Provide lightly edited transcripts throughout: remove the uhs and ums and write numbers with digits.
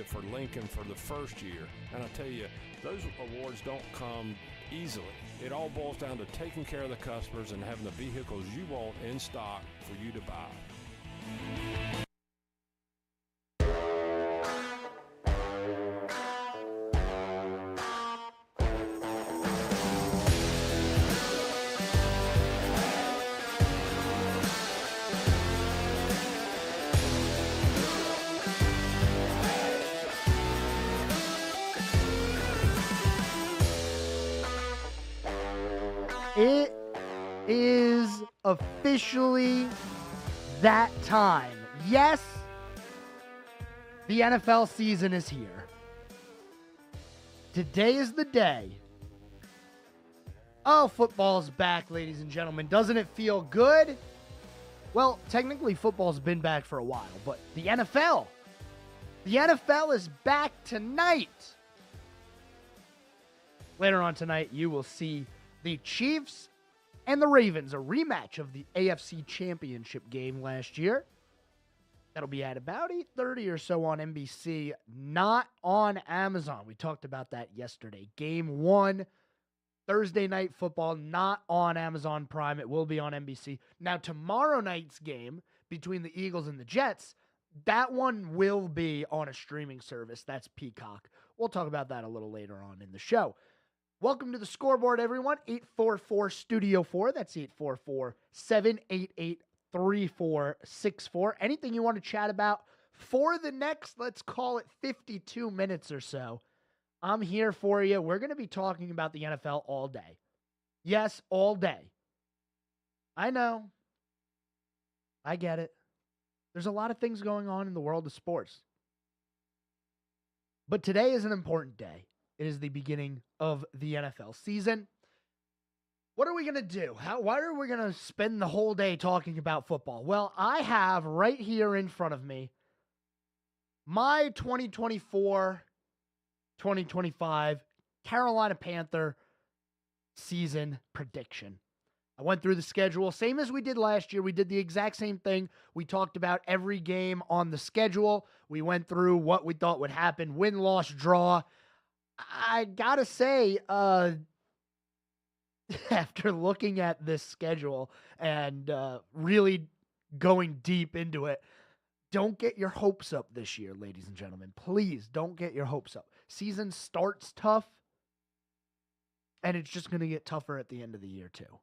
it for Lincoln for the first year. And I tell you, those awards don't come easily. It all boils down to taking care of the customers and having the vehicles you want in stock for you to buy. It is officially that time. Yes, the NFL season is here. Today is the day. Oh, football's back, ladies and gentlemen. Doesn't it feel good? Well, technically football's been back for a while, but the NFL is back tonight. Later on tonight, you will see the Chiefs and the Ravens, a rematch of the AFC Championship game last year. That'll be at about 8:30 or so on NBC, not on Amazon. We talked about that yesterday. Game 1, Thursday Night Football, not on Amazon Prime. It will be on NBC. Now, tomorrow night's game between the Eagles and the Jets, that one will be on a streaming service. That's Peacock. We'll talk about that a little later on in the show. Welcome to the Scoreboard, everyone. 844-STUDIO-4. That's 844-788-3464. Anything you want to chat about for the next, let's call it 52 minutes or so, I'm here for you. We're going to be talking about the NFL all day. Yes, all day. I know. I get it. There's a lot of things going on in the world of sports. But today is an important day. It is the beginning of the NFL season. What are we going to do? Why are we going to spend the whole day talking about football? Well, I have right here in front of me my 2024-2025 Carolina Panther season prediction. I went through the schedule, same as we did last year. We did the exact same thing. We talked about every game on the schedule. We went through what we thought would happen, win, loss, draw. I gotta say, after looking at this schedule and really going deep into it, don't get your hopes up this year, ladies and gentlemen. Please don't get your hopes up. Season starts tough, and it's just going to get tougher at the end of the year, too.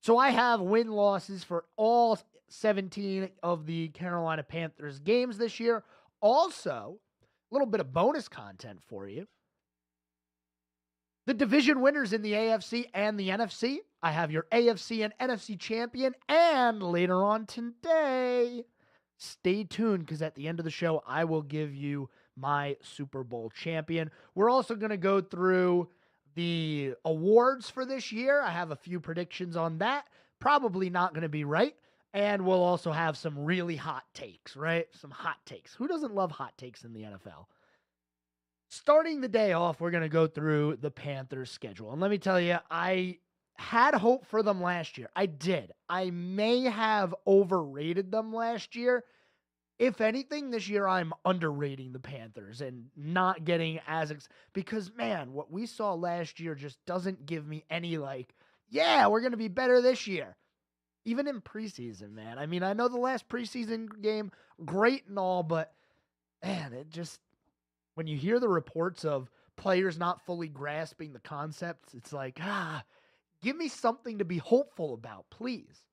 So I have win-losses for all 17 of the Carolina Panthers games this year. Also, a little bit of bonus content for you. The division winners in the AFC and the NFC. I have your AFC and NFC champion. And later on today, stay tuned because at the end of the show, I will give you my Super Bowl champion. We're also going to go through the awards for this year. I have a few predictions on that. Probably not going to be right. And we'll also have some really hot takes, right? Some hot takes. Who doesn't love hot takes in the NFL? Starting the day off, we're going to go through the Panthers' schedule. And let me tell you, I had hope for them last year. I did. I may have overrated them last year. If anything, this year I'm underrating the Panthers and not getting as because, man, what we saw last year just doesn't give me any yeah, we're going to be better this year. Even in preseason, man. I mean, I know the last preseason game, great and all, but, man, it just... When you hear the reports of players not fully grasping the concepts, it's give me something to be hopeful about, please.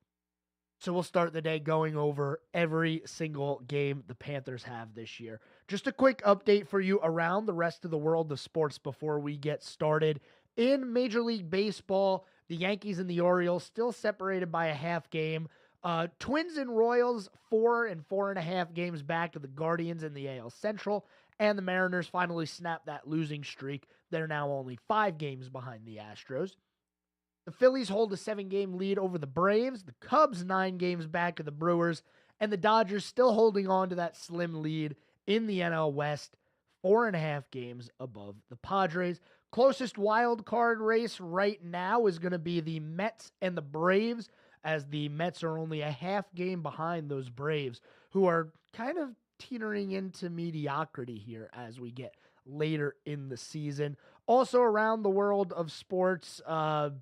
So we'll start the day going over every single game the Panthers have this year. Just a quick update for you around the rest of the world of sports before we get started. In Major League Baseball, the Yankees and the Orioles still separated by a half game. Twins and Royals 4 and 4.5 games back to the Guardians in the AL Central. And the Mariners finally snapped that losing streak. They're now only 5 games behind the Astros. The Phillies hold a 7-game lead over the Braves. The Cubs 9 games back of the Brewers. And the Dodgers still holding on to that slim lead in the NL West, 4.5 games above the Padres. Closest wild card race right now is going to be the Mets and the Braves, as the Mets are only a half game behind those Braves, who are kind of teetering into mediocrity here as we get later in the season. Also around the world of sports, the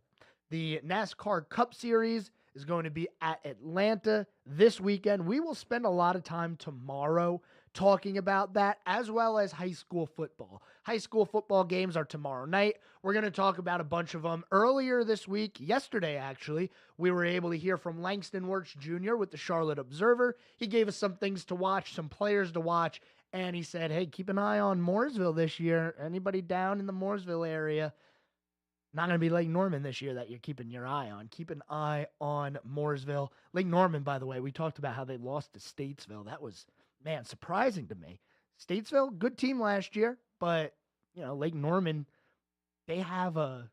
NASCAR Cup Series is going to be at Atlanta this weekend. We will spend a lot of time tomorrow talking about that, as well as high school football. High school football games are tomorrow night. We're going to talk about a bunch of them. Earlier this week, yesterday actually, we were able to hear from Langston Wirtz Jr. with the Charlotte Observer. He gave us some things to watch, some players to watch, and he said, hey, keep an eye on Mooresville this year. Anybody down in the Mooresville area? Not going to be Lake Norman this year that you're keeping your eye on. Keep an eye on Mooresville. Lake Norman, by the way, we talked about how they lost to Statesville. That was, man, surprising to me. Statesville, good team last year, but, Lake Norman, they have a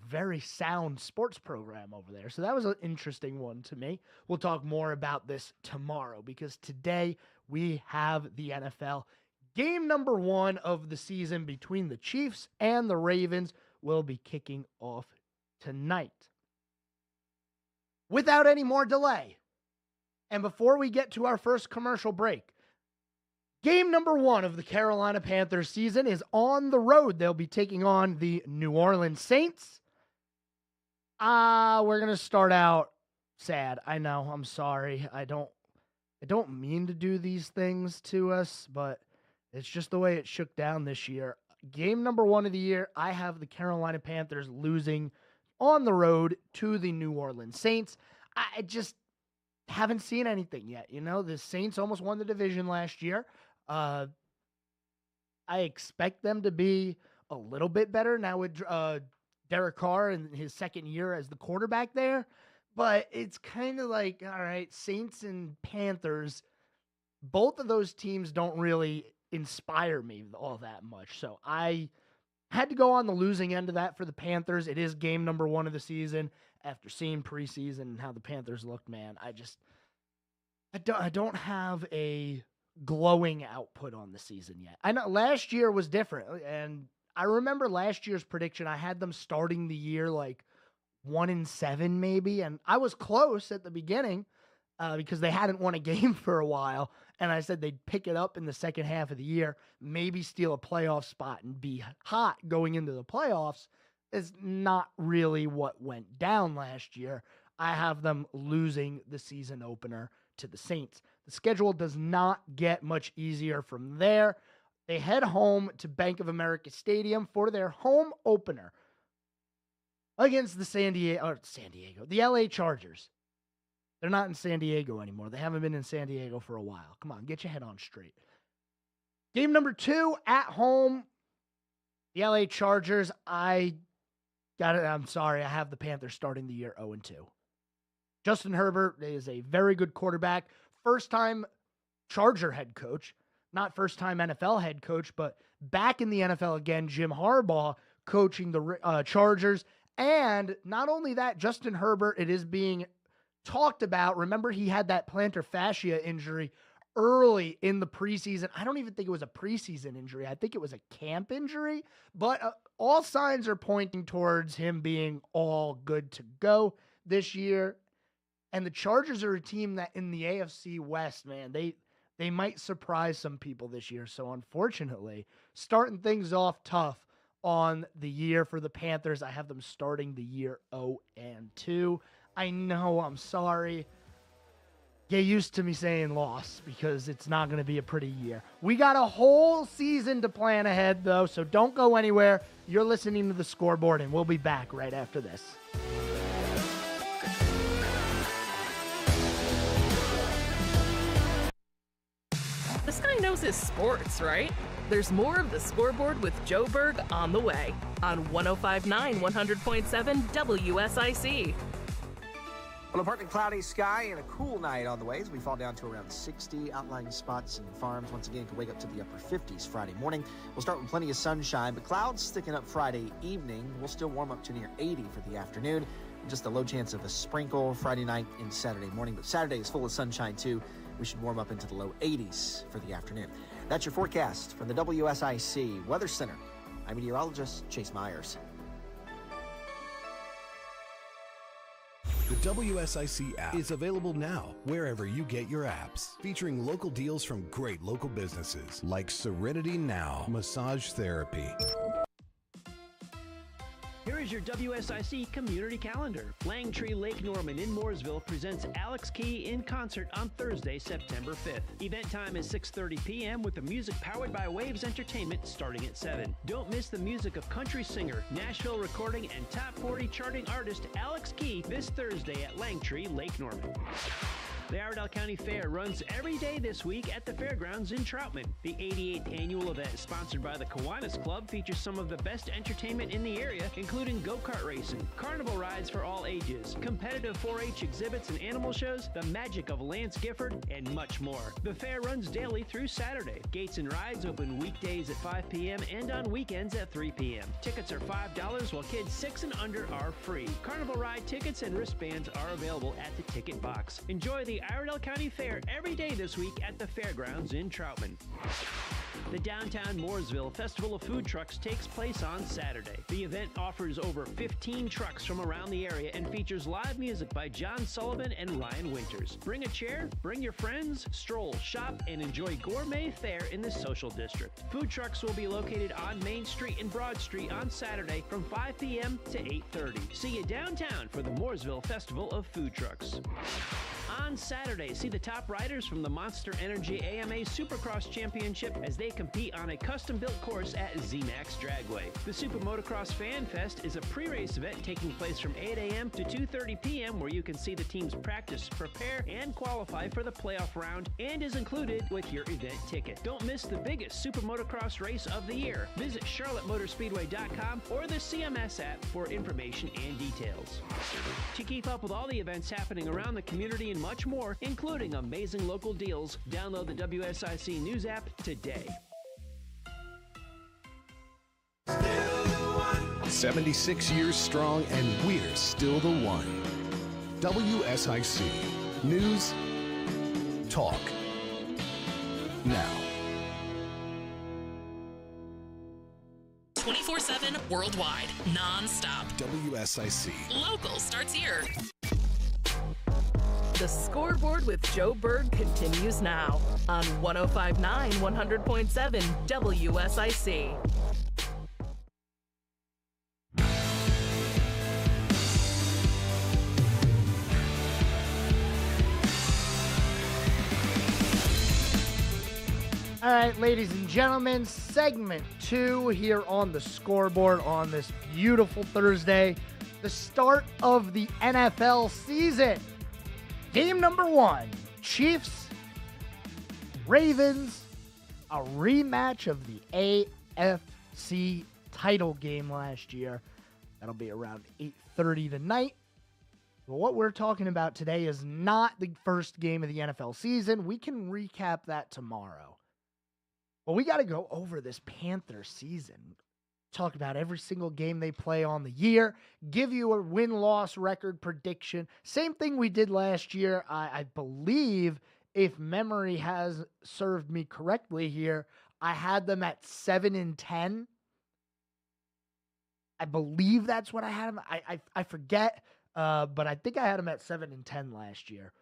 very sound sports program over there. So that was an interesting one to me. We'll talk more about this tomorrow because today we have the NFL. Game number 1 of the season between the Chiefs and the Ravens will be kicking off tonight. Without any more delay, and before we get to our first commercial break, game number 1 of the Carolina Panthers season is on the road. They'll be taking on the New Orleans Saints. We're going to start out sad. I know, I'm sorry. I don't mean to do these things to us, but it's just the way it shook down this year. Game number 1 of the year, I have the Carolina Panthers losing on the road to the New Orleans Saints. I just haven't seen anything yet. The Saints almost won the division last year. I expect them to be a little bit better now with Derek Carr in his second year as the quarterback there. But it's kind of like, all right, Saints and Panthers, both of those teams don't really inspire me all that much. So I had to go on the losing end of that for the Panthers. It is game number 1 of the season. After seeing preseason and how the Panthers looked, man, I don't have a glowing output on the season yet. I know last year was different, and I remember last year's prediction. I had them starting the year like 1-7 maybe, and I was close at the beginning because they hadn't won a game for a while. And I said they'd pick it up in the second half of the year, maybe steal a playoff spot and be hot going into the playoffs. Is not really what went down last year. I have them losing the season opener to the Saints. The schedule does not get much easier from there. They head home to Bank of America Stadium for their home opener against the LA Chargers. They're not in San Diego anymore. They haven't been in San Diego for a while. Come on, get your head on straight. Game number 2 at home. The LA Chargers. I'm sorry. I have the Panthers starting the year 0-2. Justin Herbert is a very good quarterback. First-time Charger head coach. Not first-time NFL head coach, but back in the NFL again, Jim Harbaugh coaching the Chargers. And not only that, Justin Herbert, it is being talked about. Remember, he had that plantar fascia injury early in the preseason. I don't even think it was a preseason injury. I think it was a camp injury, but all signs are pointing towards him being all good to go this year. And the Chargers are a team that in the AFC West, man, they might surprise some people this year. So unfortunately, starting things off tough on the year for the Panthers. I have them starting the year 0-2. I know, I'm sorry. Get used to me saying loss because it's not going to be a pretty year. We got a whole season to plan ahead, though, so don't go anywhere. You're listening to The Scoreboard, and we'll be back right after this. This guy knows his sports, right? There's more of The Scoreboard with Joe Berg on the way on 105.9 100.7 WSIC. Well, a partly cloudy sky and a cool night on the way as we fall down to around 60. Outlying spots and farms once again can wake up to the upper 50s Friday morning. We'll start with plenty of sunshine, but clouds sticking up Friday evening. We'll still warm up to near 80 for the afternoon. Just a low chance of a sprinkle Friday night and Saturday morning, but Saturday is full of sunshine too. We should warm up into the low 80s for the afternoon. That's your forecast from the WSIC Weather Center. I'm meteorologist Chase Myers. The WSIC app is available now wherever you get your apps, featuring local deals from great local businesses like Serenity Now Massage Therapy. Here is your WSIC community calendar. Langtree Lake Norman in Mooresville presents Alex Key in concert on Thursday, September 5th. Event time is 6:30 p.m. with the music powered by Waves Entertainment starting at 7. Don't miss the music of country singer, Nashville recording, and top 40 charting artist Alex Key this Thursday at Langtree Lake Norman. The Iredell County Fair runs every day this week at the fairgrounds in Troutman. The 88th annual event, sponsored by the Kiwanis Club, features some of the best entertainment in the area, including go-kart racing, carnival rides for all ages, competitive 4-H exhibits and animal shows, the magic of Lance Gifford, and much more. The fair runs daily through Saturday. Gates and rides open weekdays at 5 p.m. and on weekends at 3 p.m. Tickets are $5, while kids 6 and under are free. Carnival ride tickets and wristbands are available at the ticket box. Enjoy the Iredell County Fair every day this week at the fairgrounds in Troutman. The Downtown Mooresville Festival of Food Trucks takes place on Saturday. The event offers over 15 trucks from around the area and features live music by John Sullivan and Ryan Winters. Bring a chair, bring your friends, stroll, shop, and enjoy gourmet fare in the social district. Food trucks will be located on Main Street and Broad Street on Saturday from 5 p.m. to 8:30. See you downtown for the Mooresville Festival of Food Trucks. On Saturday, see the top riders from the Monster Energy AMA Supercross Championship as they compete on a custom-built course at ZMAX Dragway. The Super Motocross Fan Fest is a pre-race event taking place from 8 a.m. to 2:30 p.m. where you can see the teams practice, prepare, and qualify for the playoff round and is included with your event ticket. Don't miss the biggest Super Motocross race of the year. Visit charlottemotorspeedway.com or the CMS app for information and details. To keep up with all the events happening around the community and much more, including amazing local deals, download the WSIC News app today. 76 years strong, and we're still the one. WSIC. News. Talk. Now. 24/7 worldwide, non-stop. WSIC. Local starts here. The Scoreboard with Joe Berg continues now on 105.9 100.7 WSIC. All right, ladies and gentlemen, segment 2 here on the Scoreboard on this beautiful Thursday, the start of the NFL season. Game number 1, Chiefs, Ravens, a rematch of the AFC title game last year. That'll be around 8:30 tonight. But what we're talking about today is not the first game of the NFL season. We can recap that tomorrow. But we got to go over this Panthers season. Talk about every single game they play on the year. Give you a win-loss record prediction. Same thing we did last year. I believe, if memory has served me correctly here, I had them at 7-10. I believe that's what I had them. I forget, but I think I had them at 7-10 last year.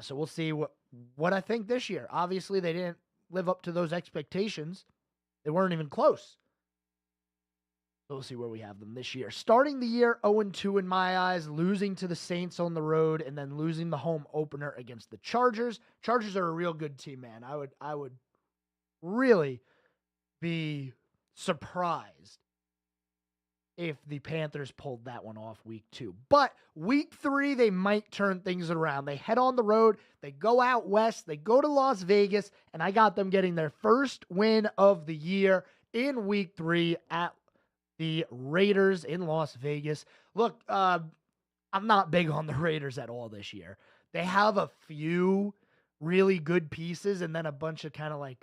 So we'll see what I think this year. Obviously, they didn't live up to those expectations. They weren't even close. So we'll see where we have them this year. Starting the year 0-2 in my eyes, losing to the Saints on the road, and then losing the home opener against the Chargers. Chargers are a real good team, man. I would really be surprised if the Panthers pulled that one off week 2. But week 3, they might turn things around. They head on the road, they go out west, they go to Las Vegas, and I got them getting their first win of the year in week 3 at the Raiders in Las Vegas. Look, I'm not big on the Raiders at all this year. They have a few really good pieces and then a bunch of kind of like,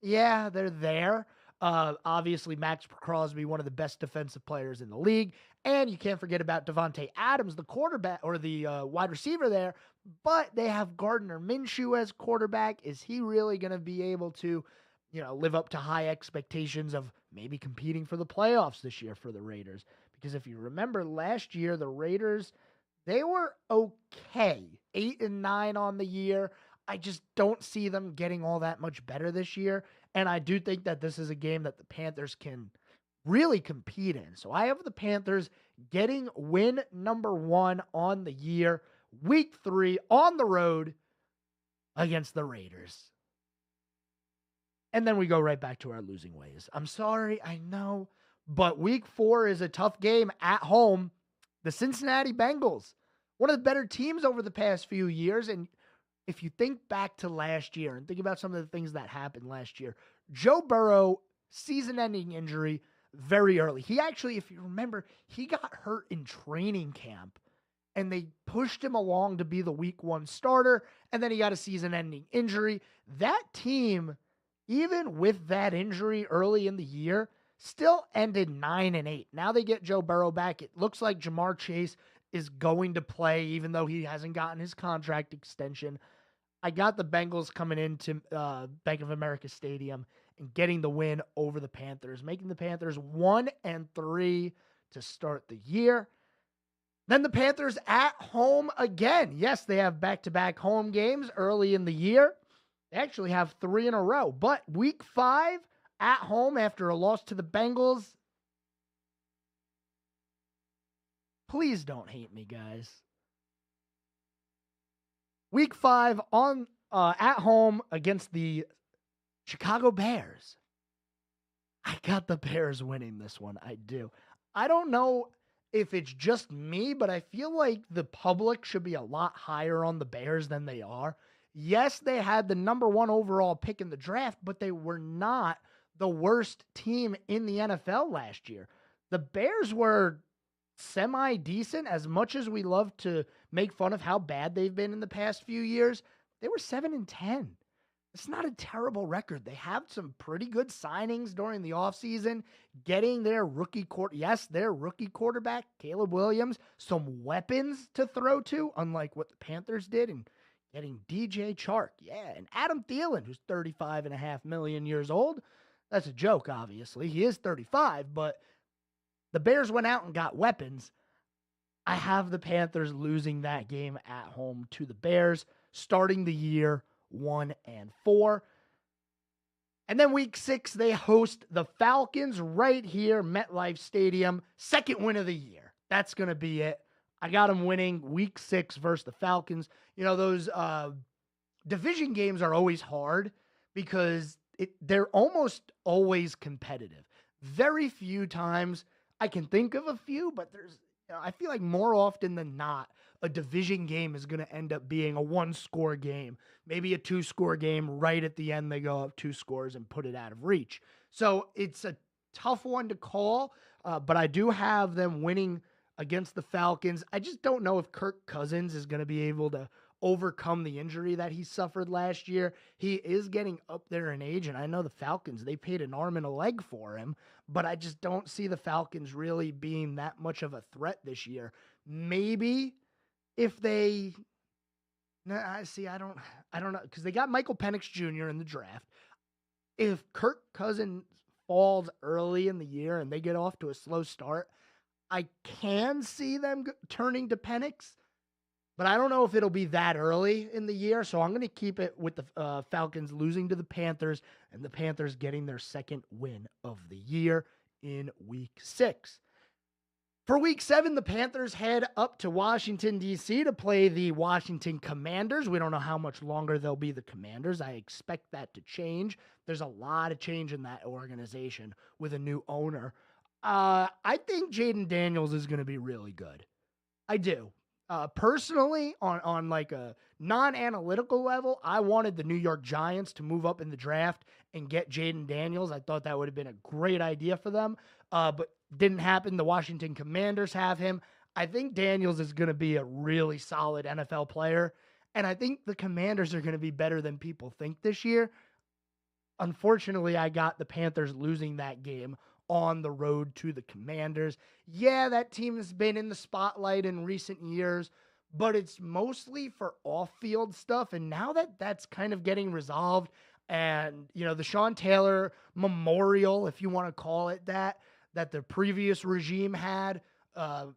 yeah, they're there. Obviously, Max Crosby, one of the best defensive players in the league. And you can't forget about Devontae Adams, the quarterback or the wide receiver there. But they have Gardner Minshew as quarterback. Is he really going to be able to, live up to high expectations of maybe competing for the playoffs this year for the Raiders? Because if you remember last year, the Raiders, They were okay. 8-9 on the year. I just don't see them getting all that much better this year. And I do think that this is a game that the Panthers can really compete in. So I have the Panthers getting win number 1 on the year, week 3 on the road against the Raiders. And then we go right back to our losing ways. I'm sorry, I know, but week 4 is a tough game at home. The Cincinnati Bengals, one of the better teams over the past few years. And if you think back to last year and think about some of the things that happened last year, Joe Burrow, season-ending injury very early. He actually, if you remember, he got hurt in training camp, and they pushed him along to be the week 1 starter, and then he got a season-ending injury. That team, even with that injury early in the year, still ended 9-8. Now they get Joe Burrow back. It looks like Jamar Chase is going to play, even though he hasn't gotten his contract extension. I got the Bengals coming into Bank of America Stadium and getting the win over the Panthers, making the Panthers 1-3 to start the year. Then the Panthers at home again. Yes, they have back-to-back home games early in the year. They actually have 3 in a row. But week 5 at home after a loss to the Bengals. Please don't hate me, guys. Week 5 on at home against the Chicago Bears. I got the Bears winning this one. I do. I don't know if it's just me, but I feel like the public should be a lot higher on the Bears than they are. Yes, they had the number 1 overall pick in the draft, but they were not the worst team in the NFL last year. The Bears were semi-decent. As much as we love to make fun of how bad they've been in the past few years, they were 7-10. It's not a terrible record. They have some pretty good signings during the offseason, getting their rookie quarterback, Caleb Williams, some weapons to throw to, unlike what the Panthers did, and getting DJ Chark. Yeah, and Adam Thielen, who's 35.5 million years old. That's a joke, obviously. He is 35, but the Bears went out and got weapons. I have the Panthers losing that game at home to the Bears, starting the year 1-4. And then week 6, they host the Falcons right here, MetLife Stadium. Second win of the year. That's going to be it. I got them winning week 6 versus the Falcons. You know, those division games are always hard because they're almost always competitive. Very few times I can think of a few, but I feel like more often than not, a division game is going to end up being a 1-score game, maybe a 2-score game. Right at the end, they go up 2 scores and put it out of reach. So it's a tough one to call, but I do have them winning against the Falcons. I just don't know if Kirk Cousins is going to be able to overcome the injury that he suffered last year. He is getting up there in age, and I know the Falcons, they paid an arm and a leg for him, but I just don't see the Falcons really being that much of a threat this year. Maybe if they, I don't know, because they got Michael Penix Jr. in the draft. If Kirk Cousins falls early in the year and they get off to a slow start, I can see them turning to Penix, but I don't know if it'll be that early in the year, so I'm going to keep it with the Falcons losing to the Panthers and the Panthers getting their second win of the year in week 6. For week 7, the Panthers head up to Washington, D.C. to play the Washington Commanders. We don't know how much longer they'll be the Commanders. I expect that to change. There's a lot of change in that organization with a new owner. I think Jaden Daniels is going to be really good. I do. Personally, on like a non-analytical level, I wanted the New York Giants to move up in the draft and get Jaden Daniels. I thought that would have been a great idea for them, but didn't happen. The Washington Commanders have him. I think Daniels is going to be a really solid NFL player, and I think the Commanders are going to be better than people think this year. Unfortunately, I got the Panthers losing that game on the road to the Commanders. Yeah, that team has been in the spotlight in recent years, but it's mostly for off-field stuff. And now that that's kind of getting resolved, and, you know, the Sean Taylor memorial, if you want to call it that the previous regime had,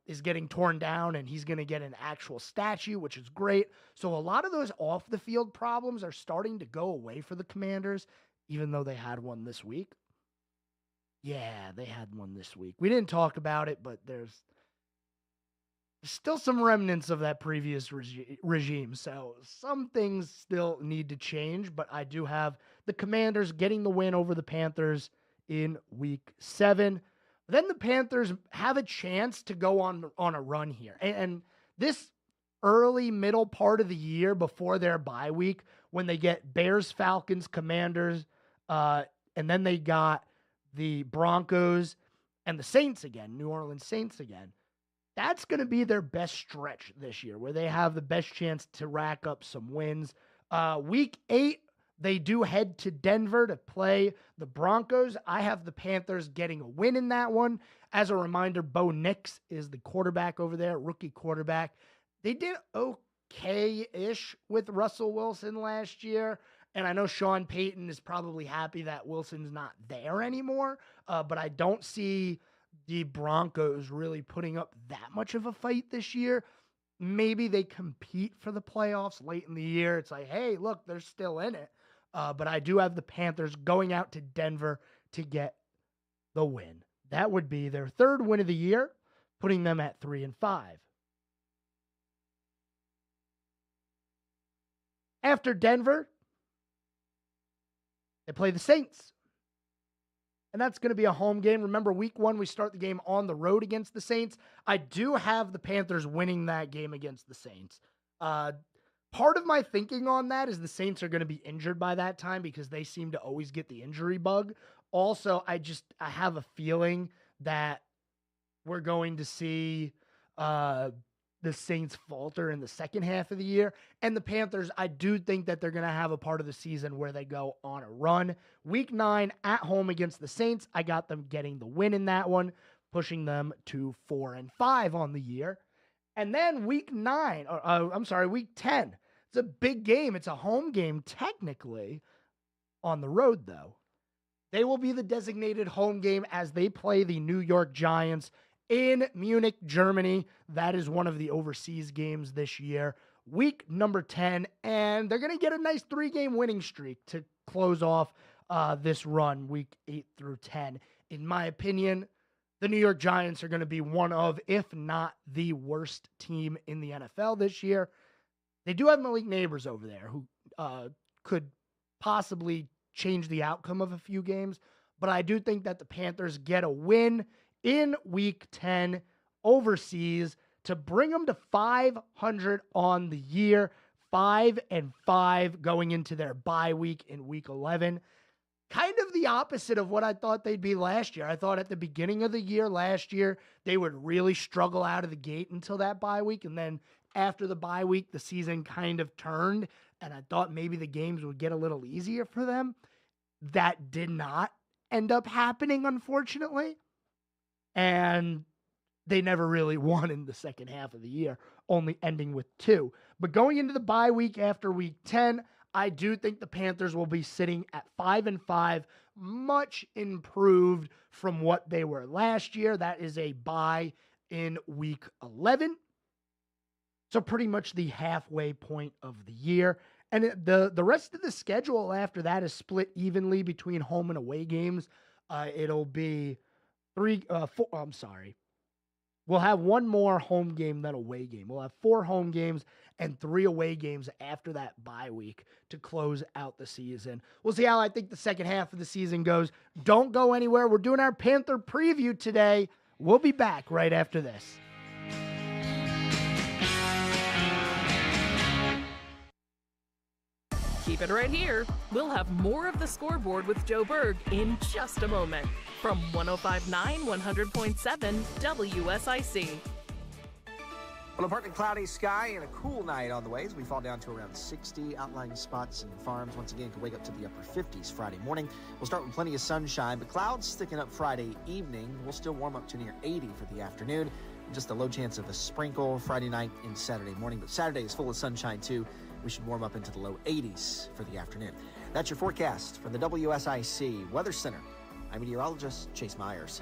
is getting torn down, and he's going to get an actual statue, which is great. So a lot of those off-the-field problems are starting to go away for the Commanders, even though they had one this week. Yeah, they had one this week. We didn't talk about it, but there's still some remnants of that previous regime. So some things still need to change, but I do have the Commanders getting the win over the Panthers in week 7. Then the Panthers have a chance to go on a run here. And this early middle part of the year before their bye week, when they get Bears, Falcons, Commanders, and then they got the Broncos and the Saints again, New Orleans Saints again. That's going to be their best stretch this year, where they have the best chance to rack up some wins. Week 8, they do head to Denver to play the Broncos. I have the Panthers getting a win in that one. As a reminder, Bo Nix is the quarterback over there, rookie quarterback. They did okay-ish with Russell Wilson last year, and I know Sean Payton is probably happy that Wilson's not there anymore, but I don't see the Broncos really putting up that much of a fight this year. Maybe they compete for the playoffs late in the year. It's like, hey, look, they're still in it. But I do have the Panthers going out to Denver to get the win. That would be their 3rd win of the year, putting them at 3-5. After Denver, they play the Saints. And that's going to be a home game. Remember, week 1, we start the game on the road against the Saints. I do have the Panthers winning that game against the Saints. Part of my thinking on that is the Saints are going to be injured by that time because they seem to always get the injury bug. Also, I have a feeling that we're going to see the Saints falter in the second half of the year. And the Panthers, I do think that they're going to have a part of the season where they go on a run. Week 9 at home against the Saints, I got them getting the win in that one, pushing them to 4-5 on the year. And then week 10. It's a big game. It's a home game, technically, on the road, though. They will be the designated home game as they play the New York Giants in Munich, Germany. That is one of the overseas games this year. Week number 10, and they're going to get a nice 3-game winning streak to close off this run, week 8 through 10. In my opinion, the New York Giants are going to be one of, if not the worst team in the NFL this year. They do have Malik Neighbors over there who could possibly change the outcome of a few games, but I do think that the Panthers get a win in week 10 overseas to bring them to 500 on the year, 5-5 going into their bye week in week 11. Kind of the opposite of what I thought they'd be last year. I thought at the beginning of the year last year, they would really struggle out of the gate until that bye week. And then after the bye week, the season kind of turned, and I thought maybe the games would get a little easier for them. That did not end up happening, unfortunately. And they never really won in the second half of the year, only ending with 2. But going into the bye week after week 10, I do think the Panthers will be sitting at 5-5, much improved from what they were last year. That is a bye in week 11. So pretty much the halfway point of the year. And the rest of the schedule after that is split evenly between home and away games. It'll be 4. We'll have one more home game than away game. We'll have 4 home games and 3 away games after that bye week to close out the season. We'll see how I think the second half of the season goes. Don't go anywhere. We're doing our Panther preview today. We'll be back right after this. Keep it right here. We'll have more of the Scoreboard with Joe Berg in just a moment from 105.9 100.7 WSIC. Well, a partly cloudy sky and a cool night on the way as we fall down to around 60. Outlying spots and farms once again can wake up to the upper 50s Friday morning. We'll start with plenty of sunshine, but clouds thickening up Friday evening. We'll still warm up to near 80 for the afternoon. Just a low chance of a sprinkle Friday night and Saturday morning, but Saturday is full of sunshine too. We should warm up into the low 80s for the afternoon. That's your forecast from the WSIC Weather Center. I'm meteorologist Chase Myers.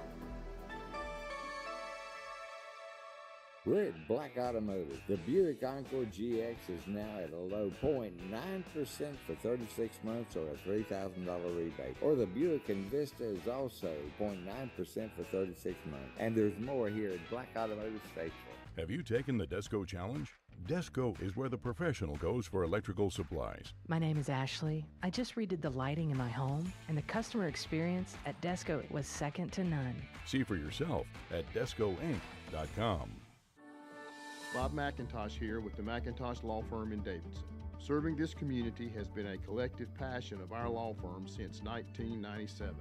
We're at Black Automotive. The Buick Encore GX is now at a low 0.9% for 36 months or a $3,000 rebate. Or the Buick Envista is also 0.9% for 36 months. And there's more here at Black Automotive Statesville. Have you taken the Desco Challenge? Desco is where the professional goes for electrical supplies. My name is Ashley. I just redid the lighting in my home, and the customer experience at Desco was second to none. See for yourself at DescoInc.com. Bob McIntosh here with the McIntosh Law Firm in Davidson. Serving this community has been a collective passion of our law firm since 1997.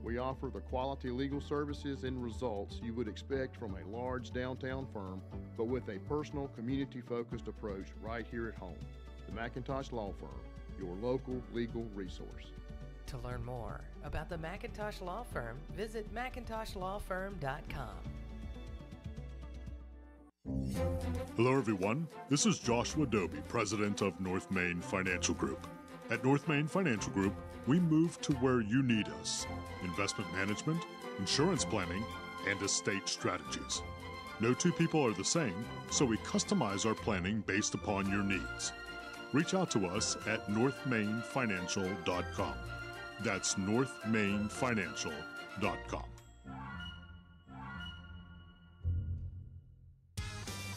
We offer the quality legal services and results you would expect from a large downtown firm, but with a personal, community-focused approach right here at home. The McIntosh Law Firm, your local legal resource. To learn more about the McIntosh Law Firm, visit McIntoshLawFirm.com. Hello everyone, this is Joshua Doby, president of North Main Financial Group. At North Main Financial Group, we move to where you need us. Investment management, insurance planning, and estate strategies. No two people are the same, so we customize our planning based upon your needs. Reach out to us at northmainfinancial.com. That's northmainfinancial.com.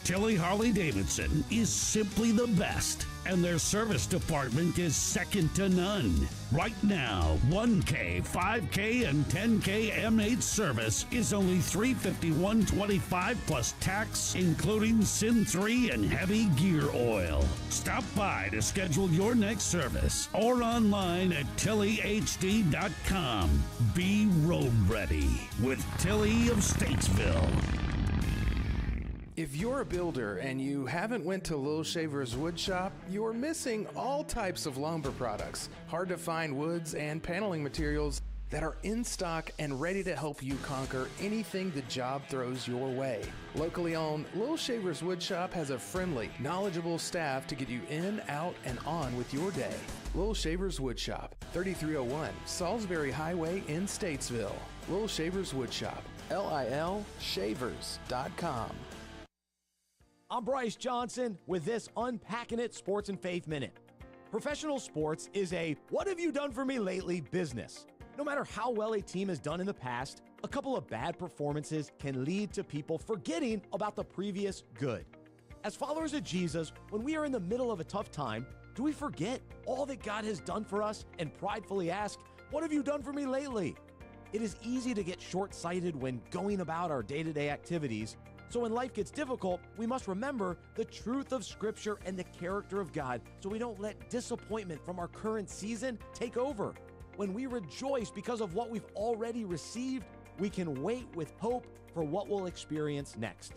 Tilly Harley-Davidson is simply the best, and their service department is second to none. Right now, 1K, 5K, and 10K M8 service is only $351.25 plus tax, including SIN 3 and heavy gear oil. Stop by to schedule your next service or online at TillyHD.com. Be road ready with Tilly of Statesville. If you're a builder and you haven't went to Little Shaver's Wood Shop, you're missing all types of lumber products, hard to find woods and paneling materials that are in stock and ready to help you conquer anything the job throws your way. Locally owned, Little Shaver's Wood Shop has a friendly, knowledgeable staff to get you in, out, and on with your day. Little Shaver's Wood Shop, 3301 Salisbury Highway in Statesville. Little Shaver's Wood Shop, LILshavers.com. I'm Bryce Johnson with this Unpacking It Sports and Faith Minute. Professional sports is a what have you done for me lately business. No matter how well a team has done in the past, a couple of bad performances can lead to people forgetting about the previous good. As followers of Jesus, when we are in the middle of a tough time, do we forget all that God has done for us and pridefully ask, what have you done for me lately? It is easy to get short-sighted when going about our day-to-day activities. So when life gets difficult, we must remember the truth of Scripture and the character of God so we don't let disappointment from our current season take over. When we rejoice because of what we've already received, we can wait with hope for what we'll experience next.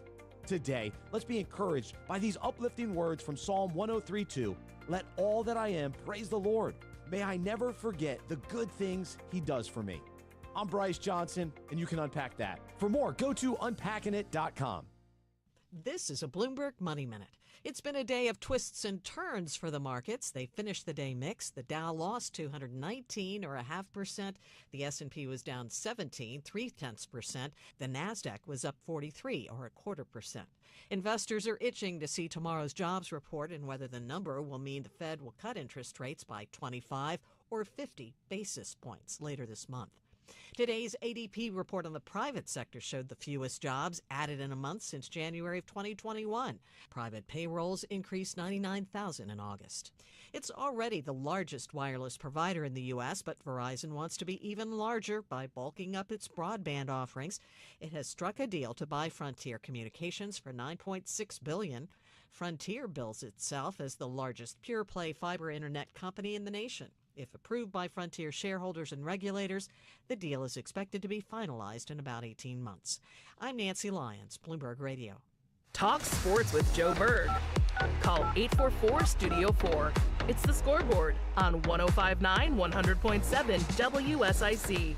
Today, let's be encouraged by these uplifting words from Psalm 103:2. Let all that I am praise the Lord. May I never forget the good things He does for me. I'm Bryce Johnson, and you can unpack that. For more, go to unpackingit.com. This is a Bloomberg Money Minute. It's been a day of twists and turns for the markets. They finished the day mixed. The Dow lost 219 or 0.5%. The S&P was down 17, 0.3%. The Nasdaq was up 43 or 0.25%. Investors are itching to see tomorrow's jobs report and whether the number will mean the Fed will cut interest rates by 25 or 50 basis points later this month. Today's ADP report on the private sector showed the fewest jobs added in a month since January of 2021. Private payrolls increased 99,000 in August. It's already the largest wireless provider in the U.S., but Verizon wants to be even larger by bulking up its broadband offerings. It has struck a deal to buy Frontier Communications for $9.6 billion. Frontier bills itself as the largest pure-play fiber internet company in the nation. If approved by Frontier shareholders and regulators, the deal is expected to be finalized in about 18 months. I'm Nancy Lyons, Bloomberg Radio. Talk sports with Joe Berg. Call 844-STUDIO-4. It's the Scoreboard on 105.9, 100.7 WSIC.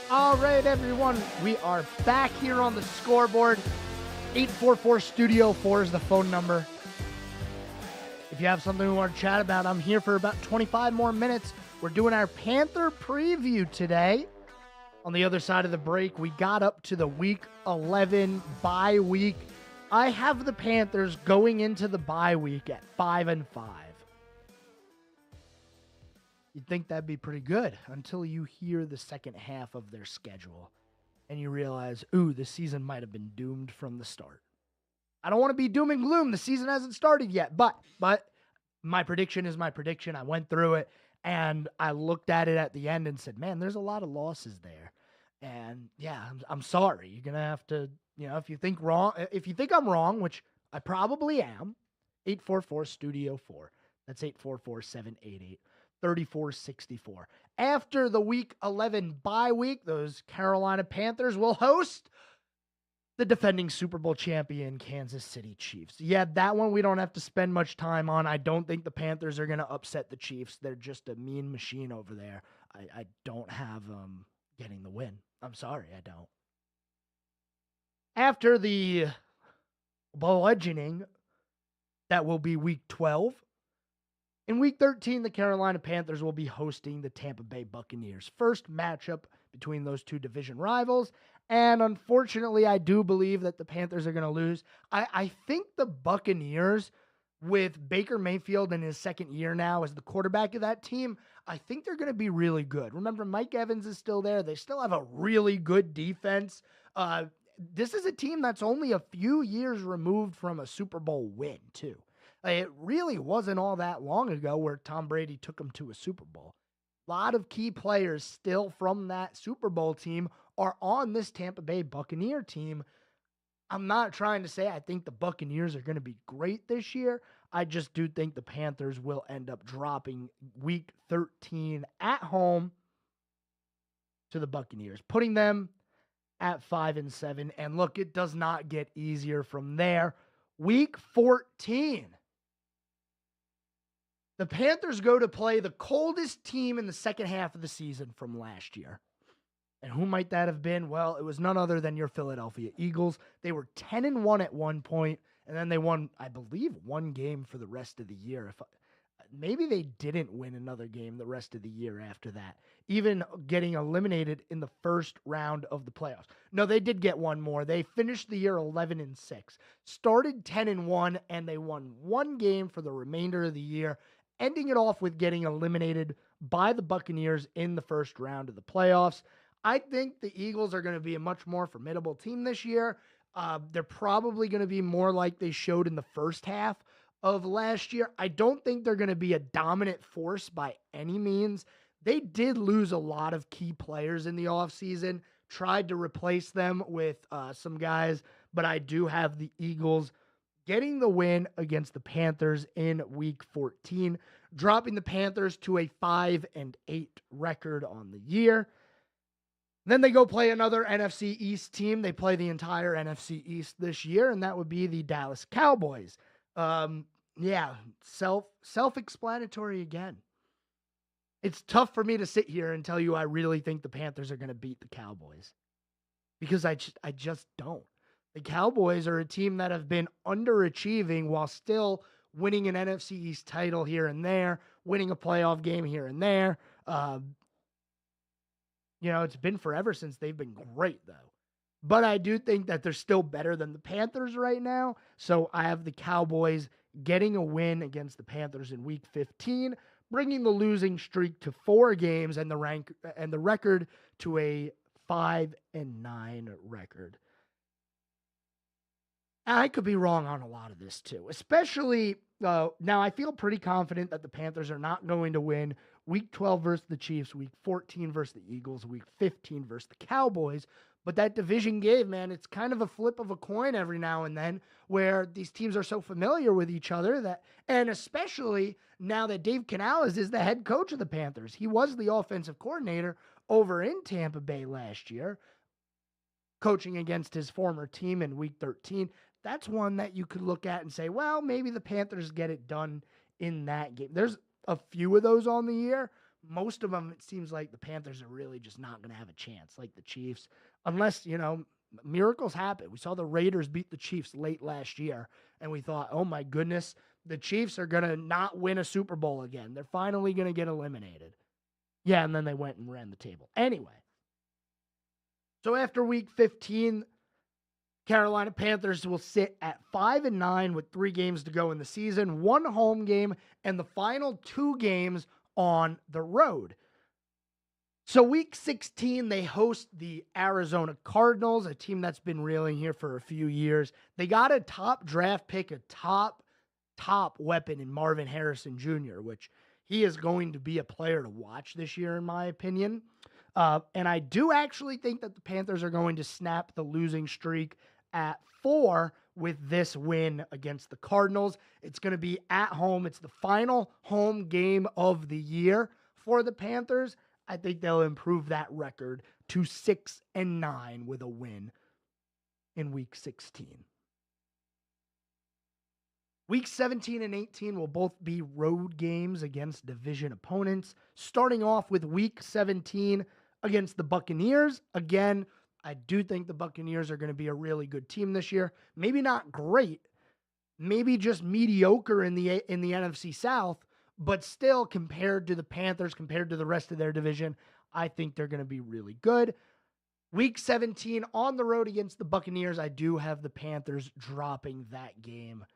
All right, everyone, we are back here on the Scoreboard. 844-STUDIO-4 is the phone number. If you have something we want to chat about, I'm here for about 25 more minutes. We're doing our Panther preview today. On the other side of the break, we got up to the Week 11 bye week. I have the Panthers going into the bye week at 5-5. You'd think that'd be pretty good until you hear the second half of their schedule and you realize, ooh, the season might have been doomed from the start. I don't want to be doom and gloom. The season hasn't started yet, but my prediction is my prediction. I went through it and I looked at it at the end and said, man, there's a lot of losses there. And yeah, I'm sorry. You're going to have to, if you think I'm wrong, which I probably am, 844-STUDIO-4. That's 844-788-3464. After the Week 11 bye week, those Carolina Panthers will host the defending Super Bowl champion Kansas City Chiefs. Yeah, that one we don't have to spend much time on. I don't think the Panthers are going to upset the Chiefs. They're just a mean machine over there. I don't have them getting the win. I'm sorry, I don't. After the bludgeoning, that will be Week 12. In Week 13, the Carolina Panthers will be hosting the Tampa Bay Buccaneers. First matchup between those two division rivals. And unfortunately, I do believe that the Panthers are going to lose. I think the Buccaneers, with Baker Mayfield in his second year now as the quarterback of that team, I think they're going to be really good. Remember, Mike Evans is still there. They still have a really good defense. This is a team that's only a few years removed from a Super Bowl win, too. It really wasn't all that long ago where Tom Brady took them to a Super Bowl. A lot of key players still from that Super Bowl team are on this Tampa Bay Buccaneer team. I'm not trying to say I think the Buccaneers are going to be great this year. I just do think the Panthers will end up dropping Week 13 at home to the Buccaneers, putting them at 5-7. And look, it does not get easier from there. Week 14. The Panthers go to play the coldest team in the second half of the season from last year. And who might that have been? Well, it was none other than your Philadelphia Eagles. They were 10-1 at one point, and then they won, I believe, one game for the rest of the year. Maybe they didn't win another game the rest of the year after that, even getting eliminated in the first round of the playoffs. No, they did get one more. They finished the year 11-6, started 10-1, and they won one game for the remainder of the year, ending it off with getting eliminated by the Buccaneers in the first round of the playoffs. I think the Eagles are going to be a much more formidable team this year. They're probably going to be more like they showed in the first half of last year. I don't think they're going to be a dominant force by any means. They did lose a lot of key players in the offseason, tried to replace them with some guys, but I do have the Eagles getting the win against the Panthers in Week 14, dropping the Panthers to a 5-8 record on the year. Then they go play another NFC East team. They play the entire NFC East this year, and that would be the Dallas Cowboys. Self-explanatory again. It's tough for me to sit here and tell you I really think the Panthers are going to beat the Cowboys because I just don't. The Cowboys are a team that have been underachieving while still winning an NFC East title here and there, winning a playoff game here and there. It's been forever since they've been great, though. But I do think that they're still better than the Panthers right now. So I have the Cowboys getting a win against the Panthers in Week 15, bringing the losing streak to 4 games and the record to a 5-9 record. I could be wrong on a lot of this too, especially now I feel pretty confident that the Panthers are not going to win Week 12 versus the Chiefs, Week 14 versus the Eagles, Week 15 versus the Cowboys. But that division game, man, it's kind of a flip of a coin every now and then where these teams are so familiar with each other and especially now that Dave Canales is the head coach of the Panthers. He was the offensive coordinator over in Tampa Bay last year, coaching against his former team in Week 13. That's one that you could look at and say, well, maybe the Panthers get it done in that game. There's a few of those on the year. Most of them, it seems like the Panthers are really just not going to have a chance, like the Chiefs, unless, miracles happen. We saw the Raiders beat the Chiefs late last year, and we thought, oh my goodness, the Chiefs are going to not win a Super Bowl again. They're finally going to get eliminated. Yeah, and then they went and ran the table. Anyway, so after week 15, Carolina Panthers will sit at 5-9 with 3 games to go in the season, 1 home game, and the final 2 games on the road. So week 16, they host the Arizona Cardinals, a team that's been reeling here for a few years. They got a top draft pick, a top weapon in Marvin Harrison Jr., which he is going to be a player to watch this year, in my opinion. And I do actually think that the Panthers are going to snap the losing streak at 4 with this win against the Cardinals. It's going to be at home. It's the final home game of the year for the Panthers. I think they'll improve that record to 6-9 with a win in week 16. Week 17 and 18 will both be road games against division opponents, starting off with week 17 against the Buccaneers. Again, I do think the Buccaneers are going to be a really good team this year. Maybe not great, maybe just mediocre in the NFC South, but still, compared to the Panthers, compared to the rest of their division, I think they're going to be really good. Week 17 on the road against the Buccaneers, I do have the Panthers dropping that game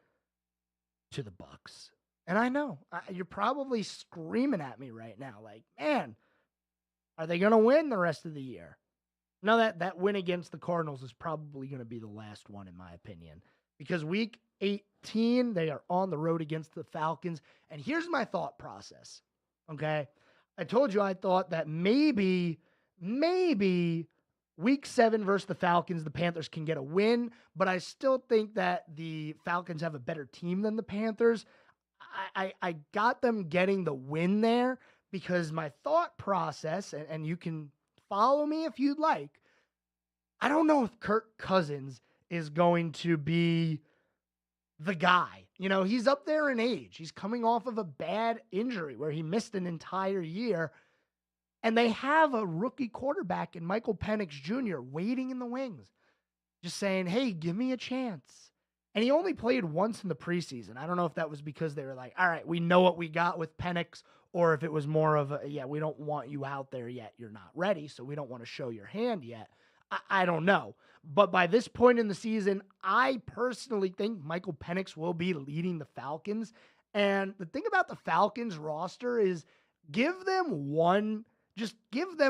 to the Bucs. And I know, you're probably screaming at me right now, like, man, are they going to win the rest of the year? No, that win against the Cardinals is probably going to be the last one, in my opinion. Because week 18, they are on the road against the Falcons. And here's my thought process, okay? I told you I thought that maybe week 7 versus the Falcons, the Panthers can get a win, but I still think that the Falcons have a better team than the Panthers. I got them getting the win there because my thought process, and you can follow me if you'd like, I don't know if Kirk Cousins is going to be the guy. You know, he's up there in age. He's coming off of a bad injury where he missed an entire year. And they have a rookie quarterback in Michael Penix Jr. waiting in the wings, just saying, hey, give me a chance. And he only played once in the preseason. I don't know if that was because they were like, all right, we know what we got with Penix, or if it was more of a, yeah, we don't want you out there yet. You're not ready, so we don't want to show your hand yet. I don't know. But by this point in the season, I personally think Michael Penix will be leading the Falcons. And the thing about the Falcons roster is give them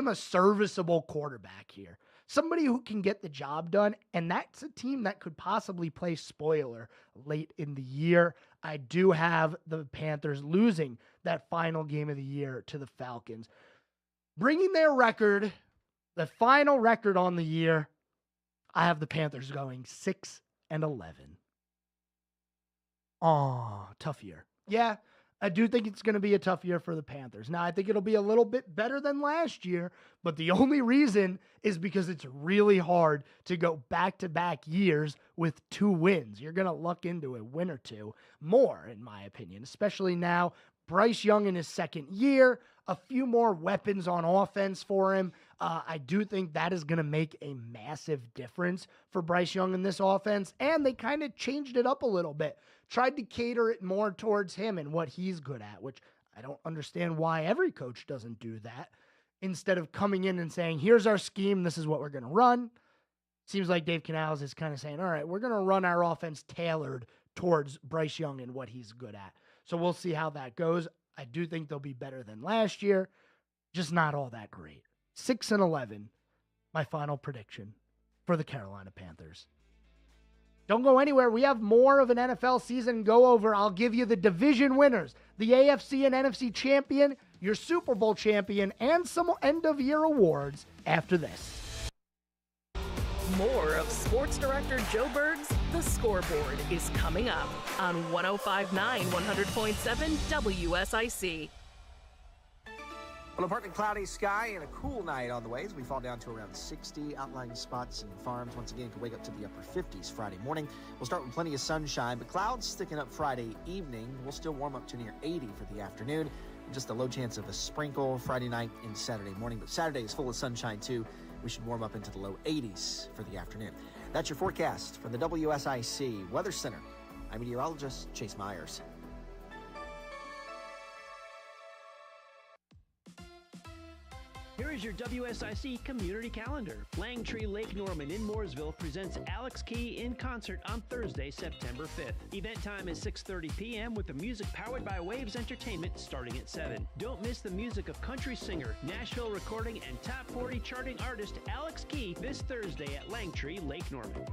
a serviceable quarterback here. Somebody who can get the job done, and that's a team that could possibly play spoiler late in the year. I do have the Panthers losing that final game of the year to the Falcons. Bringing their record, the final record on the year, I have the Panthers going 6-11. Oh, tough year. Yeah, I do think it's going to be a tough year for the Panthers. Now, I think it'll be a little bit better than last year, but the only reason is because it's really hard to go back-to-back years with 2 wins. You're going to luck into a win or 2 more, in my opinion, especially now. Bryce Young in his second year, a few more weapons on offense for him. I do think that is going to make a massive difference for Bryce Young in this offense, and they kind of changed it up a little bit. Tried to cater it more towards him and what he's good at, which I don't understand why every coach doesn't do that. Instead of coming in and saying, here's our scheme, this is what we're going to run. Seems like Dave Canales is kind of saying, all right, we're going to run our offense tailored towards Bryce Young and what he's good at. So we'll see how that goes. I do think they'll be better than last year, just not all that great. 6-11, my final prediction for the Carolina Panthers. Don't go anywhere. We have more of an NFL season go over. I'll give you the division winners, the AFC and NFC champion, your Super Bowl champion, and some end-of-year awards after this. More of Sports Director Joe Berg's The Scoreboard is coming up on 105.9 100.7 WSIC. Well, a partly cloudy sky and a cool night on the way as we fall down to around 60. Outlying spots and farms once again can wake up to the upper 50s Friday morning. We'll start with plenty of sunshine, but clouds sticking up Friday evening. We'll still warm up to near 80 for the afternoon. Just a low chance of a sprinkle Friday night and Saturday morning, but Saturday is full of sunshine too. We should warm up into the low 80s for the afternoon. That's your forecast from the WSIC Weather Center. I'm meteorologist Chase Myers. Here is your WSIC community calendar. Langtree Lake Norman in Mooresville presents Alex Key in concert on Thursday, September 5th. Event time is 6:30 p.m. with the music powered by Waves Entertainment starting at 7. Don't miss the music of country singer, Nashville recording, and top 40 charting artist Alex Key this Thursday at Langtree Lake Norman.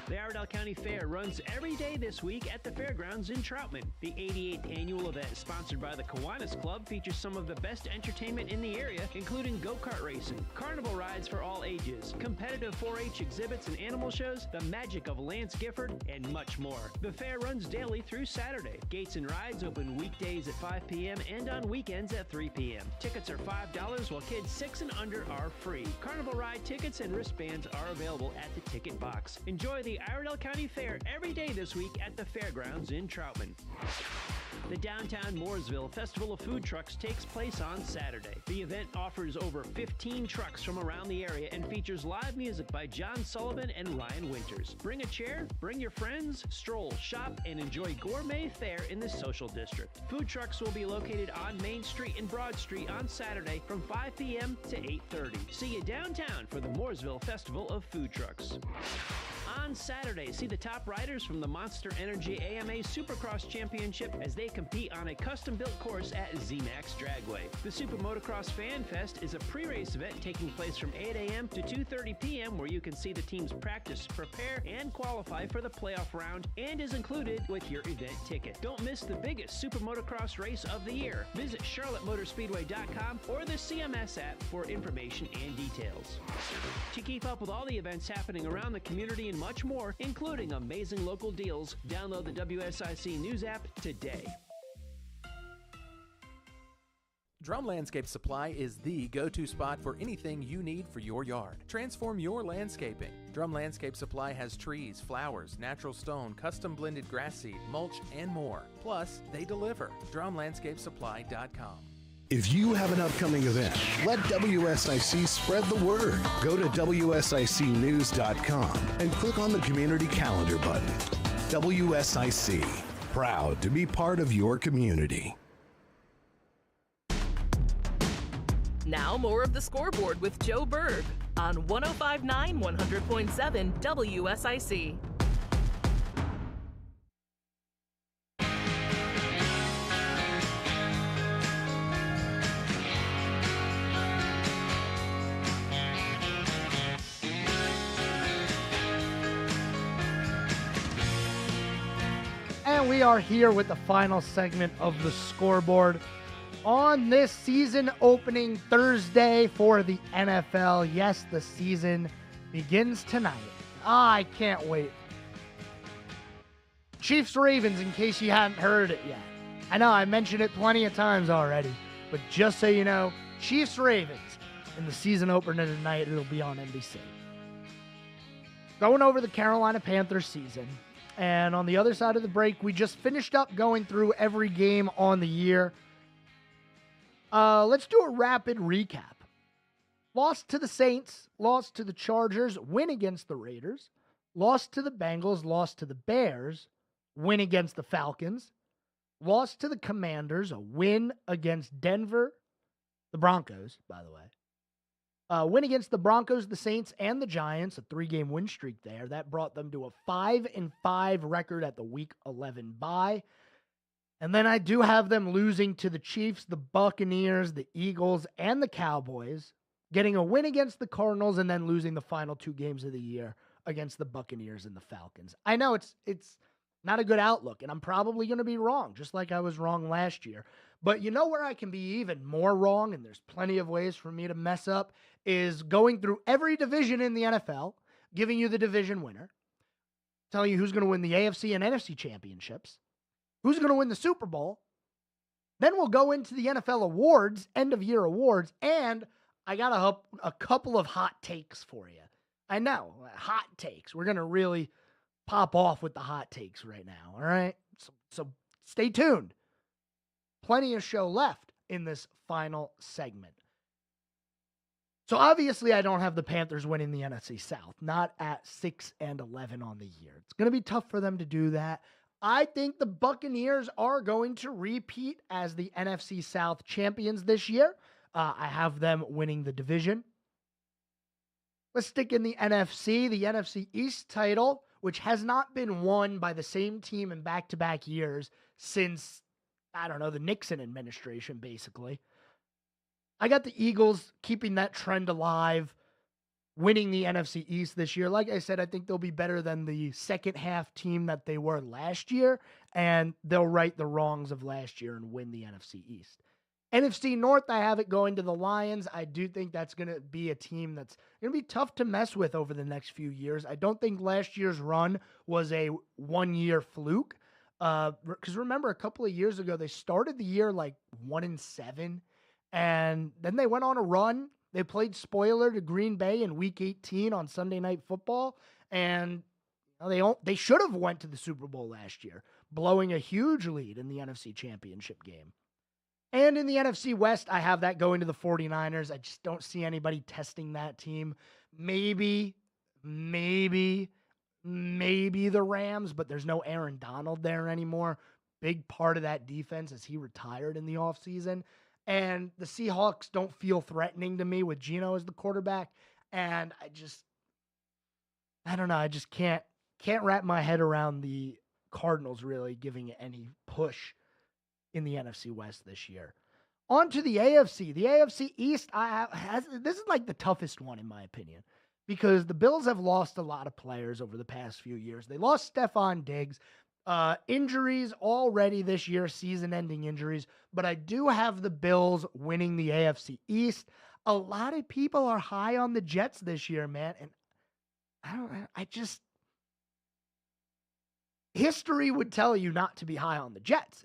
The Iredell County Fair runs every day this week at the fairgrounds in Troutman. The 88th annual event, sponsored by the Kiwanis Club, features some of the best entertainment in the area, including go-kart racing, carnival rides for all ages, competitive 4-H exhibits and animal shows, the magic of Lance Gifford, and much more. The fair runs daily through Saturday. Gates and rides open weekdays at 5 p.m. and on weekends at 3 p.m. Tickets are $5, while kids 6 and under are free. Carnival ride tickets and wristbands are available at the ticket box. Enjoy the Iredell County Fair every day this week at the fairgrounds in Troutman. The Downtown Mooresville Festival of Food Trucks takes place on Saturday. The event offers over 15 trucks from around the area and features live music by John Sullivan and Ryan Winters. Bring a chair, bring your friends, stroll, shop, and enjoy gourmet fare in the social district. Food trucks will be located on Main Street and Broad Street on Saturday from 5 p.m. to 8:30. See you downtown for the Mooresville Festival of Food Trucks. On Saturday, see the top riders from the Monster Energy AMA Supercross Championship as they compete on a custom-built course at ZMAX Dragway. The Super Motocross Fan Fest is a pre-race event taking place from 8 a.m. to 2:30 p.m. where you can see the teams practice, prepare, and qualify for the playoff round and is included with your event ticket. Don't miss the biggest Super Motocross race of the year. Visit charlottemotorspeedway.com or the CMS app for information and details. To keep up with all the events happening around the community and much more, including amazing local deals, download the WSIC News app today. Drum Landscape Supply is the go-to spot for anything you need for your yard. Transform your landscaping. Drum Landscape Supply has trees, flowers, natural stone, custom blended grass seed, mulch, and more. Plus, they deliver. DrumLandscapeSupply.com. If you have an upcoming event, let WSIC spread the word. Go to WSICnews.com and click on the community calendar button. WSIC, proud to be part of your community. Now more of the Scoreboard with Joe Berg on 105.9 100.7 WSIC. And we are here with the final segment of the Scoreboard on this season opening Thursday for the NFL. Yes, the season begins tonight. I can't wait. Chiefs-Ravens, in case you hadn't heard it yet. I know I mentioned it plenty of times already, but just so you know, Chiefs-Ravens in the season opener tonight. It'll be on NBC. Going over the Carolina Panthers season. And on the other side of the break, we just finished up going through every game on the year. Let's do a rapid recap. Lost to the Saints, lost to the Chargers, win against the Raiders, lost to the Bengals, lost to the Bears, win against the Falcons, lost to the Commanders, a win against Denver, the Broncos, by the way. Win against the Broncos, the Saints, and the Giants, a 3-game win streak there. That brought them to a 5-5 record at the Week 11 bye. And then I do have them losing to the Chiefs, the Buccaneers, the Eagles, and the Cowboys, getting a win against the Cardinals, and then losing the final 2 games of the year against the Buccaneers and the Falcons. I know it's not a good outlook, and I'm probably going to be wrong, just like I was wrong last year. But you know where I can be even more wrong, and there's plenty of ways for me to mess up, is going through every division in the NFL, giving you the division winner, telling you who's going to win the AFC and NFC championships, who's going to win the Super Bowl. Then we'll go into the NFL awards, end-of-year awards, and I got a couple of hot takes for you. I know, hot takes. We're going to really pop off with the hot takes right now, all right? So stay tuned. Plenty of show left in this final segment. So obviously I don't have the Panthers winning the NFC South, not at 6-11 on the year. It's going to be tough for them to do that. I think the Buccaneers are going to repeat as the NFC South champions this year. I have them winning the division. Let's stick in the NFC East title, which has not been won by the same team in back-to-back years since, I don't know, the Nixon administration, basically. I got the Eagles keeping that trend alive, winning the NFC East this year. Like I said, I think they'll be better than the second-half team that they were last year, and they'll right the wrongs of last year and win the NFC East. NFC North, I have it going to the Lions. I do think that's going to be a team that's going to be tough to mess with over the next few years. I don't think last year's run was a one-year fluke. Because remember, a couple of years ago, they started the year like 1-7, and then they went on a run. They played spoiler to Green Bay in Week 18 on Sunday Night Football, and they should have went to the Super Bowl last year, blowing a huge lead in the NFC Championship game. And in the NFC West, I have that going to the 49ers. I just don't see anybody testing that team. Maybe the Rams, but there's no Aaron Donald there anymore. Big part of that defense is he retired in the offseason. And the Seahawks don't feel threatening to me with Geno as the quarterback. And I don't know. I just can't wrap my head around the Cardinals really giving it any push in the NFC West this year. On to the AFC. The AFC East, this is like the toughest one in my opinion, because the Bills have lost a lot of players over the past few years. They lost Stephon Diggs. Injuries already this year, season-ending injuries, but I do have the Bills winning the AFC East. A lot of people are high on the Jets this year, man, and history would tell you not to be high on the Jets,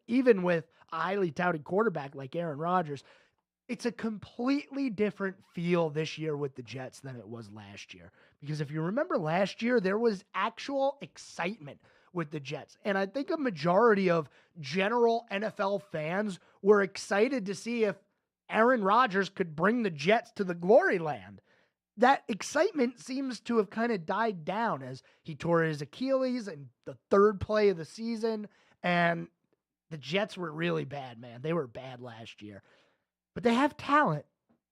even with a highly touted quarterback like Aaron Rodgers. It's a completely different feel this year with the Jets than it was last year. Because if you remember last year, there was actual excitement with the Jets. And I think a majority of general NFL fans were excited to see if Aaron Rodgers could bring the Jets to the glory land. That excitement seems to have kind of died down as he tore his Achilles in the third play of the season. And the Jets were really bad, man. They were bad last year. But they have talent.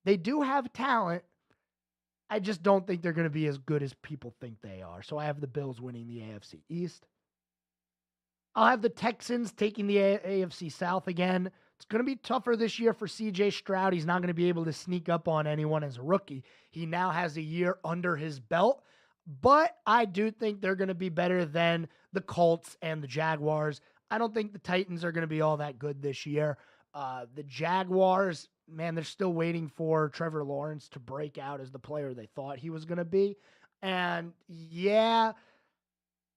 They do have talent. I just don't think they're going to be as good as people think they are. So I have the Bills winning the AFC East. I'll have the Texans taking the AFC South again. It's going to be tougher this year for C.J. Stroud. He's not going to be able to sneak up on anyone as a rookie. He now has a year under his belt. But I do think they're going to be better than the Colts and the Jaguars. I don't think the Titans are going to be all that good this year. The Jaguars, man, they're still waiting for Trevor Lawrence to break out as the player they thought he was going to be. And yeah,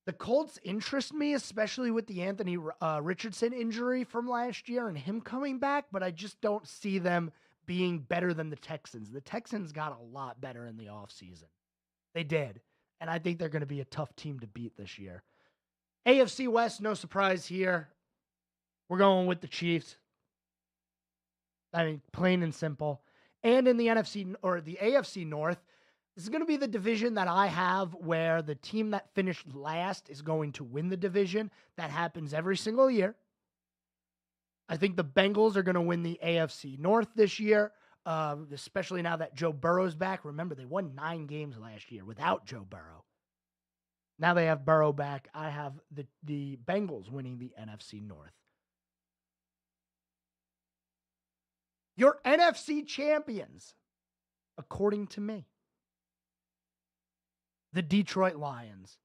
the Colts interest me, especially with the Anthony Richardson injury from last year and him coming back, but I just don't see them being better than the Texans. The Texans got a lot better in the offseason. They did. And I think they're going to be a tough team to beat this year. AFC West, no surprise here. We're going with the Chiefs. I mean, plain and simple. And in the NFC or the AFC North, this is going to be the division that I have where the team that finished last is going to win the division. That happens every single year. I think the Bengals are going to win the AFC North this year, especially now that Joe Burrow's back. Remember, they won 9 games last year without Joe Burrow. Now they have Burrow back. I have the Bengals winning the NFC North. Your NFC champions, according to me, the Detroit Lions.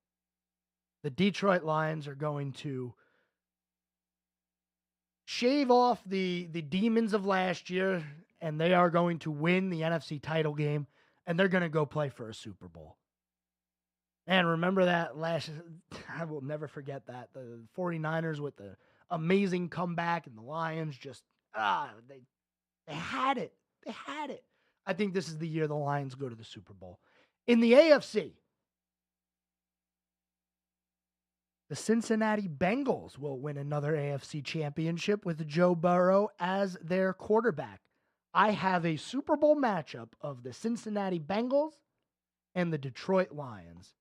The Detroit Lions are going to shave off the demons of last year, and they are going to win the NFC title game, and they're going to go play for a Super Bowl. And remember that I will never forget that. The 49ers with the amazing comeback, and the Lions just, they had it. They had it. I think this is the year the Lions go to the Super Bowl. In the AFC, the Cincinnati Bengals will win another AFC championship with Joe Burrow as their quarterback. I have a Super Bowl matchup of the Cincinnati Bengals and the Detroit Lions.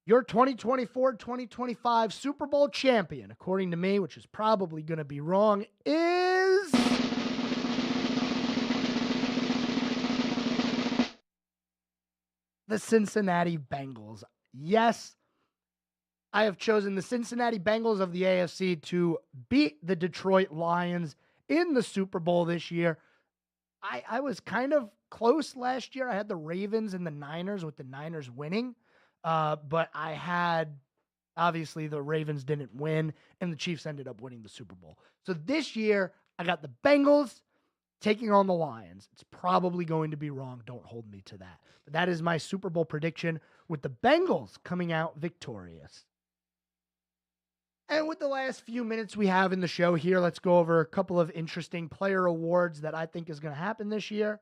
Your 2024-2025 Super Bowl champion, according to me, which is probably going to be wrong, is the Cincinnati Bengals. Yes, I have chosen the Cincinnati Bengals of the AFC to beat the Detroit Lions in the Super Bowl this year. I was kind of close last year. I had the Ravens and the Niners, with the Niners winning. But I had, obviously, the Ravens didn't win, and the Chiefs ended up winning the Super Bowl. So this year, I got the Bengals taking on the Lions. It's probably going to be wrong. Don't hold me to that. But that is my Super Bowl prediction, with the Bengals coming out victorious. And with the last few minutes we have in the show here, let's go over a couple of interesting player awards that I think is going to happen this year.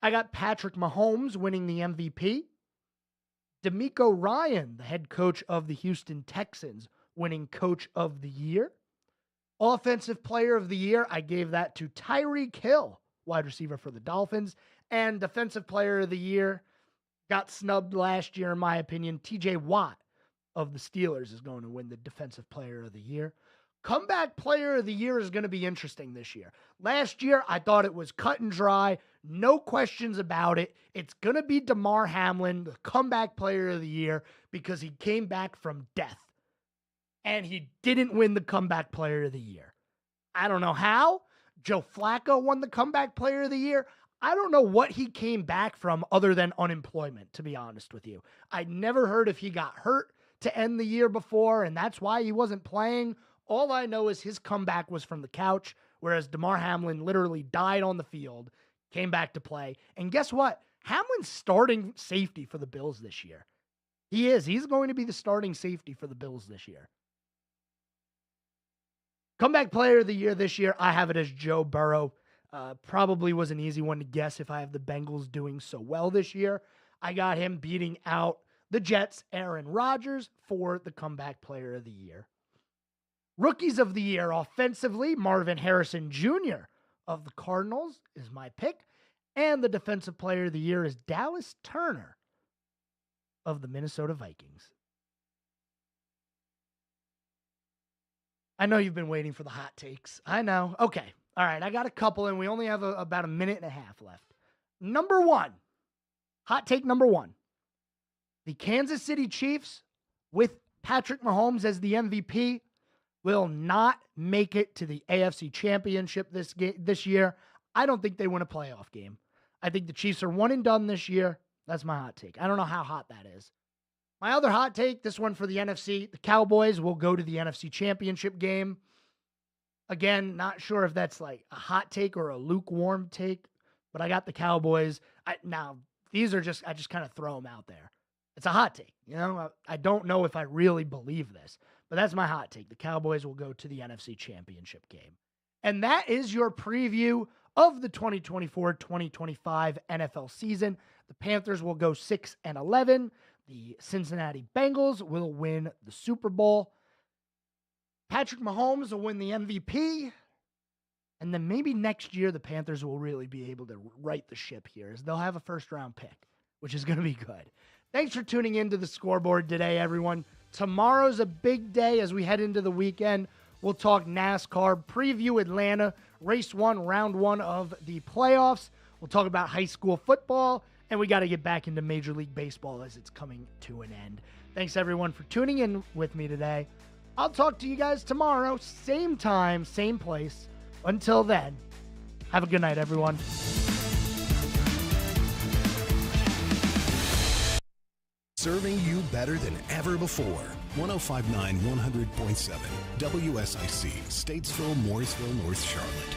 I got Patrick Mahomes winning the MVP. DeMeco Ryan, the head coach of the Houston Texans, winning Coach of the Year. Offensive Player of the Year, I gave that to Tyreek Hill, wide receiver for the Dolphins. And Defensive Player of the Year, got snubbed last year, in my opinion. TJ Watt of the Steelers is going to win the Defensive Player of the Year. Comeback Player of the Year is going to be interesting this year. Last year, I thought it was cut and dry. No questions about it. It's going to be Damar Hamlin, the Comeback Player of the Year, because he came back from death. And he didn't win the Comeback Player of the Year. I don't know how. Joe Flacco won the Comeback Player of the Year. I don't know what he came back from other than unemployment, to be honest with you. I never heard if he got hurt to end the year before, and that's why he wasn't playing. All I know is his comeback was from the couch, whereas Damar Hamlin literally died on the field, came back to play. And guess what? Hamlin's starting safety for the Bills this year. He is. He's going to be the starting safety for the Bills this year. Comeback Player of the Year this year, I have it as Joe Burrow. Probably was an easy one to guess if I have the Bengals doing so well this year. I got him beating out the Jets' Aaron Rodgers for the Comeback Player of the Year. Rookies of the Year offensively, Marvin Harrison Jr. of the Cardinals is my pick. And the Defensive Player of the Year is Dallas Turner of the Minnesota Vikings. I know you've been waiting for the hot takes. I know. Okay. All right. I got a couple, and we only have about a minute and a half left. Number one. Hot take number one. The Kansas City Chiefs, with Patrick Mahomes as the MVP, will not make it to the AFC Championship this year. I don't think they win a playoff game. I think the Chiefs are one and done this year. That's my hot take. I don't know how hot that is. My other hot take, this one for the NFC, the Cowboys will go to the NFC Championship game. Again, not sure if that's like a hot take or a lukewarm take, but I got the Cowboys. Now, these are I just kind of throw them out there. It's a hot take. You know, I don't know if I really believe this, but that's my hot take. The Cowboys will go to the NFC Championship game. And that is your preview of the 2024-2025 NFL season. The Panthers will go 6-11. The Cincinnati Bengals will win the Super Bowl. Patrick Mahomes will win the MVP. And then maybe next year the Panthers will really be able to right the ship here, as they'll have a first-round pick, which is going to be good. Thanks for tuning in to the Scoreboard today, everyone. Tomorrow's a big day as we head into the weekend. We'll talk NASCAR, preview Atlanta, race 1, round 1 of the playoffs. We'll talk about high school football, and we got to get back into Major League Baseball as it's coming to an end. Thanks, everyone, for tuning in with me today. I'll talk to you guys tomorrow, same time, same place. Until then, have a good night, everyone. Serving you better than ever before. 105.9, 100.7. WSIC, Statesville, Mooresville, North Charlotte.